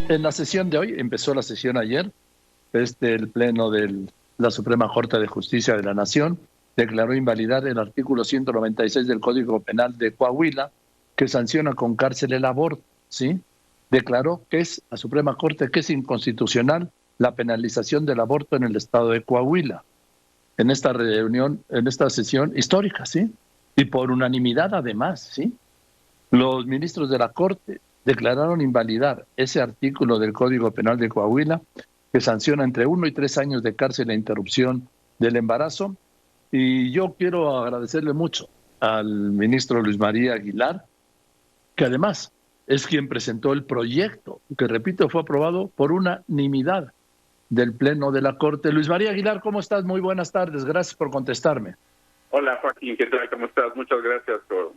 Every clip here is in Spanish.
En la sesión de hoy, empezó la sesión ayer, el Pleno de la Suprema Corte de Justicia de la Nación declaró invalidar el artículo 196 del Código Penal de Coahuila, que sanciona con cárcel el aborto, ¿sí? Declaró que la Suprema Corte que es inconstitucional la penalización del aborto en el estado de Coahuila, en esta reunión, en esta sesión histórica, ¿sí? Y por unanimidad además, ¿sí? Los ministros de la Corte declararon invalidar ese artículo del Código Penal de Coahuila que sanciona entre 1 y 3 años de cárcel e interrupción del embarazo. Y yo quiero agradecerle mucho al ministro Luis María Aguilar, que además es quien presentó el proyecto, que repito, fue aprobado por unanimidad del Pleno de la Corte. Luis María Aguilar, ¿cómo estás? Muy buenas tardes, gracias por contestarme. Hola Joaquín, ¿qué tal? ¿Cómo estás? Muchas gracias por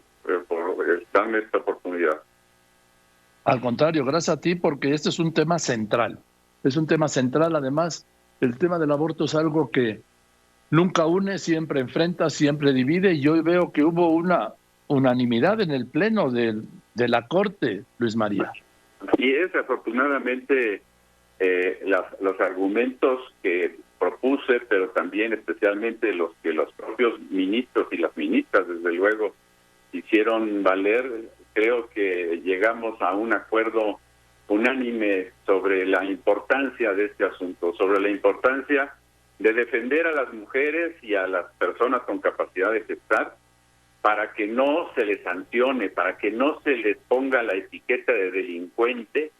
darme esta oportunidad. Al contrario, gracias a ti, porque este es un tema central. Es un tema central, además, el tema del aborto es algo que nunca une, siempre enfrenta, siempre divide, y hoy veo que hubo una unanimidad en el Pleno de la Corte, Luis María. Así es, afortunadamente los argumentos que propuse, pero también especialmente los que los propios ministros y las ministras, desde luego, hicieron valer, creo que llegamos a un acuerdo unánime sobre la importancia de este asunto, sobre la importancia de defender a las mujeres y a las personas con capacidad de gestar para que no se les sancione, para que no se les ponga la etiqueta de delincuente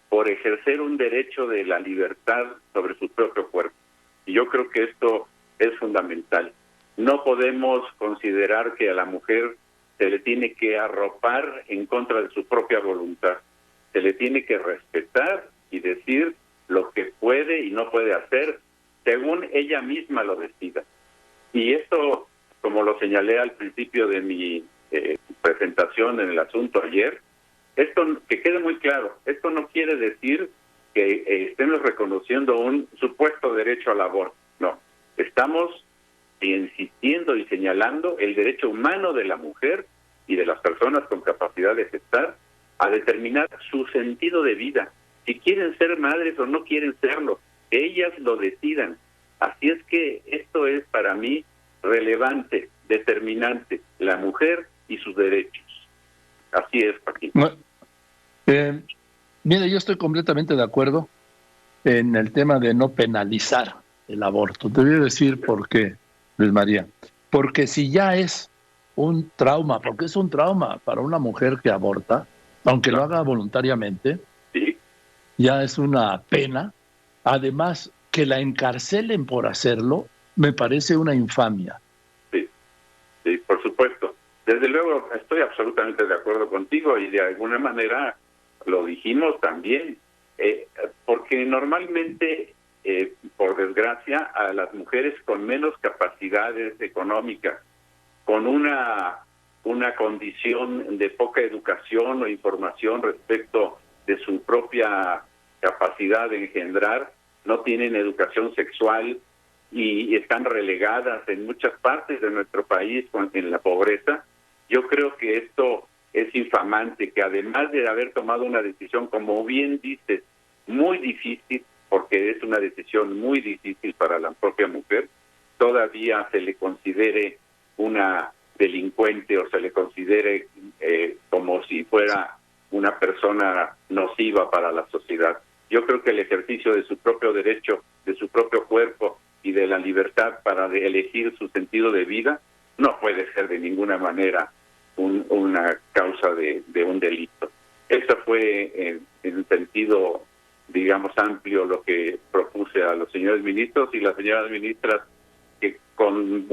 por ejercer un derecho de la libertad sobre su propio cuerpo. Y yo creo que esto es fundamental. No podemos considerar que a la mujer se le tiene que arropar en contra de su propia voluntad. Se le tiene que respetar y decir lo que puede y no puede hacer según ella misma lo decida. Y esto, como lo señalé al principio de mi presentación en el asunto ayer, esto que quede muy claro, esto no quiere decir que estemos reconociendo un supuesto derecho al aborto. No, estamos insistiendo y señalando el derecho humano de la mujer y de las personas con capacidad de gestar a determinar su sentido de vida, si quieren ser madres o no quieren serlo, que ellas lo decidan. Así es que esto es para mí relevante, determinante, la mujer y sus derechos. Así es, Joaquín. Mire, yo estoy completamente de acuerdo en el tema de no penalizar el aborto. Te voy a decir por qué, Luis María. Porque si ya es un trauma, porque es un trauma para una mujer que aborta, aunque lo haga voluntariamente, sí, ya es una pena. Además, que la encarcelen por hacerlo, me parece una infamia. Sí, sí, por supuesto. Desde luego, estoy absolutamente de acuerdo contigo y de alguna manera lo dijimos también, porque normalmente, por desgracia, a las mujeres con menos capacidades económicas, con una condición de poca educación o información respecto de su propia capacidad de engendrar, no tienen educación sexual y están relegadas en muchas partes de nuestro país en la pobreza. Yo creo que esto es infamante, que además de haber tomado una decisión, como bien dices, muy difícil, porque es una decisión muy difícil para la propia mujer, todavía se le considere una delincuente o se le considere como si fuera una persona nociva para la sociedad. Yo creo que el ejercicio de su propio derecho, de su propio cuerpo y de la libertad para elegir su sentido de vida no puede ser de ninguna manera una causa de un delito. Eso fue en un sentido, digamos, amplio lo que propuse a los señores ministros y las señoras ministras que con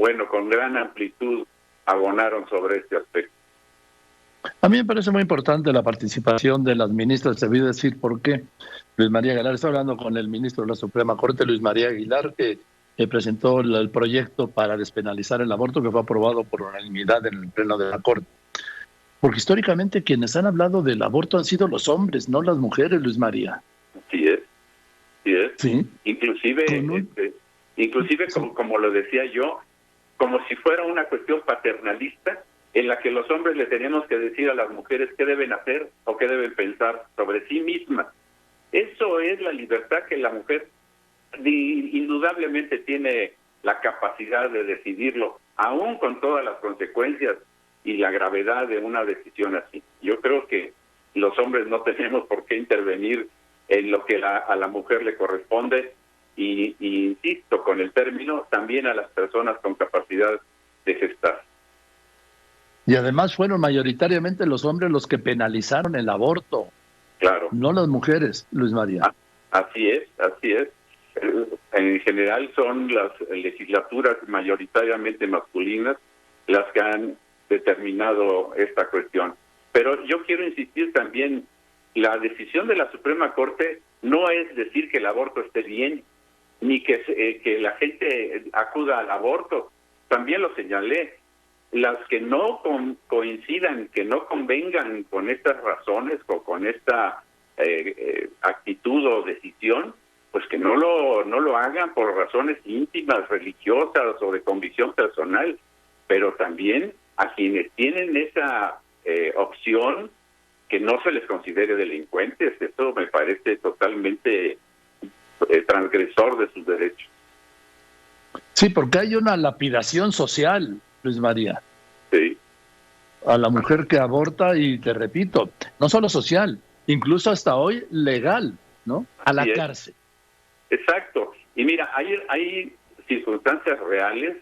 gran amplitud abonaron sobre este aspecto. A mí me parece muy importante la participación de las ministras. Te voy a decir por qué. Luis María Aguilar, estoy hablando con el ministro de la Suprema Corte, Luis María Aguilar, que presentó el proyecto para despenalizar el aborto que fue aprobado por unanimidad en el Pleno de la Corte. Porque históricamente quienes han hablado del aborto han sido los hombres, no las mujeres, Luis María. Sí es. Sí. Inclusive, como lo decía yo, como si fuera una cuestión paternalista en la que los hombres le teníamos que decir a las mujeres qué deben hacer o qué deben pensar sobre sí mismas. Eso es la libertad que la mujer indudablemente tiene la capacidad de decidirlo, aún con todas las consecuencias y la gravedad de una decisión así. Yo creo que los hombres no tenemos por qué intervenir en lo que a la mujer le corresponde y insisto con el término, también a las personas con capacidad de gestar. Y además fueron mayoritariamente los hombres los que penalizaron el aborto. Claro. No las mujeres, Luis María. Así es, así es. En general son las legislaturas mayoritariamente masculinas las que han determinado esta cuestión. Pero yo quiero insistir también, la decisión de la Suprema Corte no es decir que el aborto esté bien, ni que la gente acuda al aborto. También lo señalé. Las que no coincidan, que no convengan con estas razones o con esta actitud o decisión, pues que no lo hagan por razones íntimas, religiosas o de convicción personal, pero también a quienes tienen esa opción, que no se les considere delincuentes. Eso me parece totalmente transgresor de sus derechos. Sí, porque hay una lapidación social, Luis María. Sí. A la mujer que aborta, y te repito, no solo social, incluso hasta hoy legal, ¿no? A la cárcel. Exacto. Y mira, hay circunstancias reales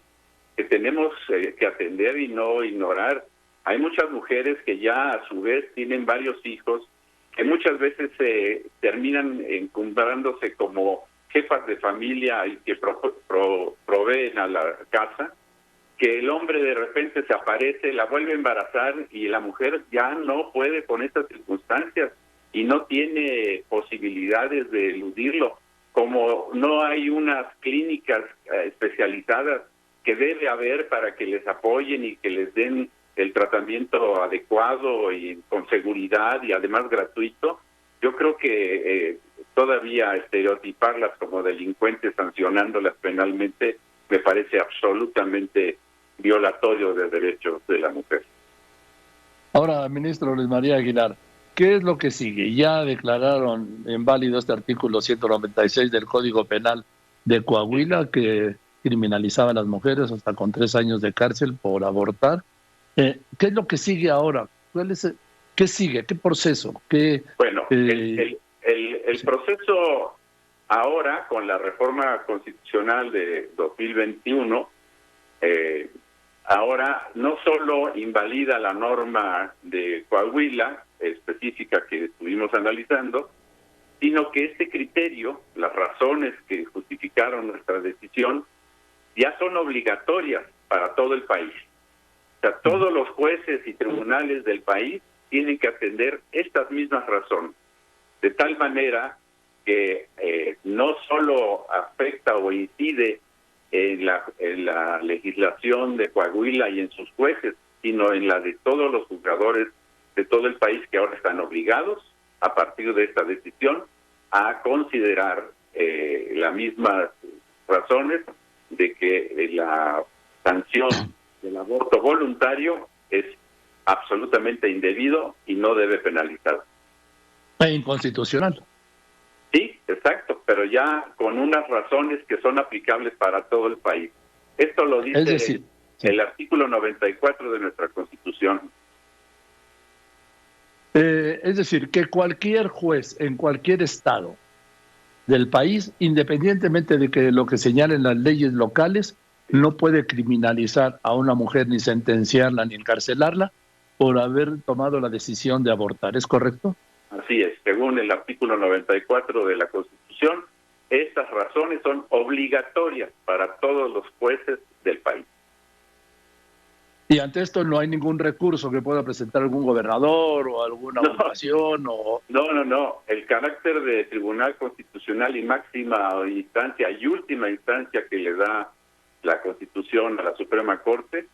que tenemos que atender y no ignorar. Hay muchas mujeres que ya a su vez tienen varios hijos, que muchas veces terminan encumbrándose como jefas de familia y que proveen a la casa, que el hombre de repente se aparece, la vuelve a embarazar y la mujer ya no puede con estas circunstancias y no tiene posibilidades de eludirlo. Como no hay unas clínicas especializadas que debe haber para que les apoyen y que les den el tratamiento adecuado y con seguridad y además gratuito, yo creo que todavía estereotiparlas como delincuentes, sancionándolas penalmente, me parece absolutamente violatorio de derechos de la mujer. Ahora, ministro Luis María Aguilar, ¿qué es lo que sigue? Ya declararon inválido este artículo 196 del Código Penal de Coahuila, que criminalizaba a las mujeres hasta con 3 años de cárcel por abortar. ¿Qué es lo que sigue ahora? ¿Qué sigue? ¿Qué proceso? Bueno, el proceso ahora, con la reforma constitucional de 2021, ahora no solo invalida la norma de Coahuila específica que estuvimos analizando, sino que este criterio, las razones que justificaron nuestra decisión, ya son obligatorias para todo el país. O sea, todos los jueces y tribunales del país tienen que atender estas mismas razones, de tal manera que no solo afecta o incide en la legislación de Coahuila y en sus jueces, sino en la de todos los juzgadores de todo el país, que ahora están obligados, a partir de esta decisión, a considerar las mismas razones de que la sanción del aborto voluntario es absolutamente indebido y no debe penalizar. E inconstitucional. Sí, exacto, pero ya con unas razones que son aplicables para todo el país. Esto lo dice el artículo 94 de nuestra Constitución. Es decir, que cualquier juez en cualquier estado del país, independientemente de que lo que señalen las leyes locales, no puede criminalizar a una mujer, ni sentenciarla, ni encarcelarla por haber tomado la decisión de abortar. ¿Es correcto? Así es, según el artículo 94 de la Constitución, estas razones son obligatorias para todos los jueces del país. Y ante esto no hay ningún recurso que pueda presentar algún gobernador o alguna votación o... No. El carácter de tribunal constitucional y máxima instancia y última instancia que le da la Constitución a la Suprema Corte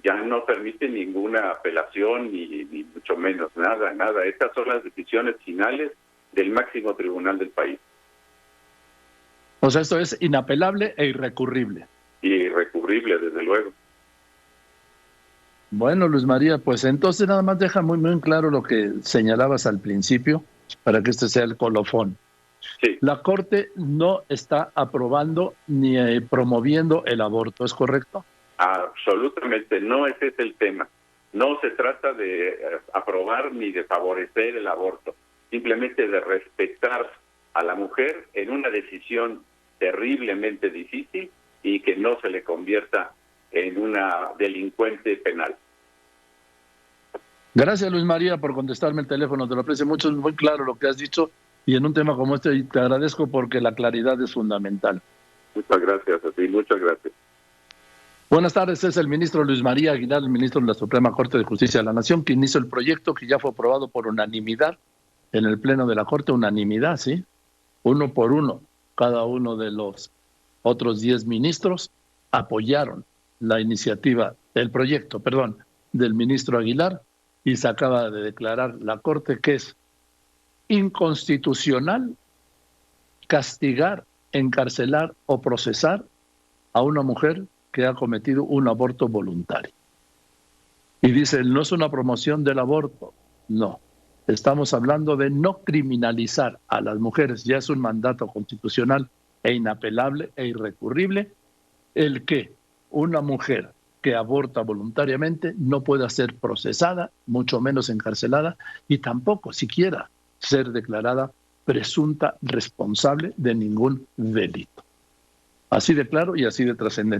ya no permite ninguna apelación ni mucho menos, nada. Estas son las decisiones finales del máximo tribunal del país. O sea, esto es inapelable e irrecurrible. Irrecurrible, desde luego. Bueno, Luis María, pues entonces nada más deja muy claro lo que señalabas al principio. para que este sea el colofón. Sí. La Corte no está aprobando ni promoviendo el aborto, ¿es correcto? Absolutamente, no ese es el tema. No se trata de aprobar ni de favorecer el aborto, simplemente de respetar a la mujer en una decisión terriblemente difícil y que no se le convierta en una delincuente penal. Gracias, Luis María, por contestarme el teléfono. Te lo aprecio mucho, es muy claro lo que has dicho y en un tema como este te agradezco porque la claridad es fundamental. Muchas gracias a ti, muchas gracias. Buenas tardes, es el ministro Luis María Aguilar, el ministro de la Suprema Corte de Justicia de la Nación, quien hizo el proyecto que ya fue aprobado por unanimidad en el Pleno de la Corte, unanimidad, ¿sí? 1 por 1, cada uno de los otros 10 ministros apoyaron la iniciativa, el proyecto, perdón, del ministro Aguilar, y se acaba de declarar la Corte que es inconstitucional castigar, encarcelar o procesar a una mujer que ha cometido un aborto voluntario. Y dice, no es una promoción del aborto, no. Estamos hablando de no criminalizar a las mujeres, ya es un mandato constitucional e inapelable e irrecurrible, el que una mujer que aborta voluntariamente no pueda ser procesada, mucho menos encarcelada, y tampoco siquiera ser declarada presunta responsable de ningún delito. Así de claro y así de trascendente.